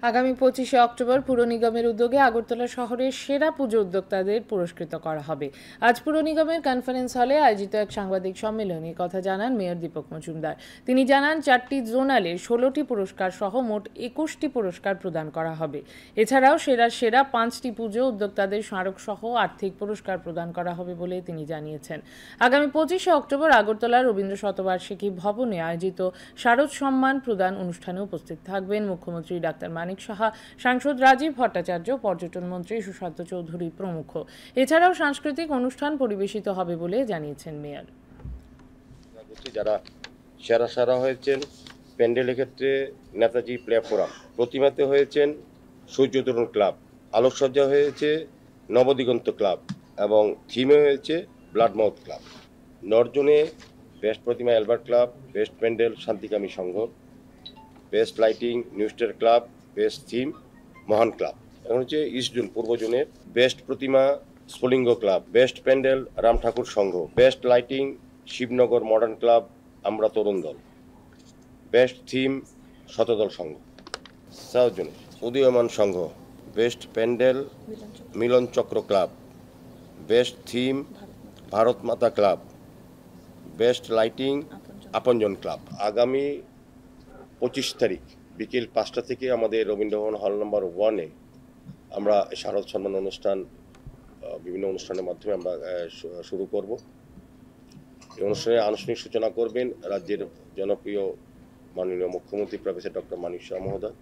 আগামী 25শে অক্টোবর পুর নিগমের উদ্যোগে আগরতলা শহরের সেরা পুজো উদ্যোক্তাদের পুরস্কৃত করা হবে। আজ পুর নিগমের কনফারেন্স হলে আয়োজিত এক সাংবাদিক সম্মেলনে কথা জানান মেয়র দীপক মজুমদার। তিনি জানান 4টি জোনালে 16টি পুরস্কার সহ মোট 21টি পুরস্কার প্রদান করা হবে। এছাড়াও সেরা 5টি পুজো উদ্যোক্তাদের স্মারক সহ আর্থিক পুরস্কার প্রদান করা হবে বলে তিনি জানিয়েছেন। আগামী 25শে অক্টোবর আগরতলা রবীন্দ্র শতবার্ষিকী ভবনে আয়োজিত শারদ সম্মান প্রদান অনুষ্ঠানে উপস্থিত থাকবেন মুখ্যমন্ত্রী ডাক্তার মানিক সাহা, সাংসদ রাজীব ভট্টাচার্য, পর্যটন মন্ত্রী সুশান্ত চৌধুরী প্রমুখ। এছাড়াও সাংস্কৃতিক অনুষ্ঠান পরিবেশিত হবে বলে জানিয়েছেন মেয়র। যারা সেরা হয়েছেন প্যান্ডেলের ক্ষেত্রে নেতাজি প্ল্যাটফর্ম, প্রতিমাতে হয়েছেন সূর্যতরুণ ক্লাব, আলোকসজ্জা হয়েছে নবদিগন্ত ক্লাব এবং থিমে হয়েছে ব্লাডমাউথ ক্লাব। নর্জনে বেস্ট প্রতিমা Albert club, best pandal Shantikami Sangha, best lighting new star club, best theme Mahan club. এখন হচ্ছে ইস্ট জোন পূর্ব জোনের বেস্ট প্রতিমা Sphulinga club, best pandal Ram Thakur Sangha, best lighting Shibnagar modern club Amra Tarun Dal, best theme Shatadal Sangha. South জোনে উদীয়মান সংঘ, বেস্ট প্যান্ডেল মিলন চক্র ক্লাব, বেস্ট থিম ভারত মাতা ক্লাব, বেস্ট লাইটিং আপনজন ক্লাব। আগামী 25 তারিখ বিকেল 5টা থেকে আমাদের রবীন্দ্রভবন হল নম্বর 1-এ আমরা শারদ সম্মান অনুষ্ঠান বিভিন্ন অনুষ্ঠানের মাধ্যমে আমরা শুরু করব। এই অনুষ্ঠানের আনুষ্ঠানিক সূচনা করবেন রাজ্যের জনপ্রিয় মাননীয় মুখ্যমন্ত্রী প্রফেসর ডক্টর মানিক সাহা মহোদয়।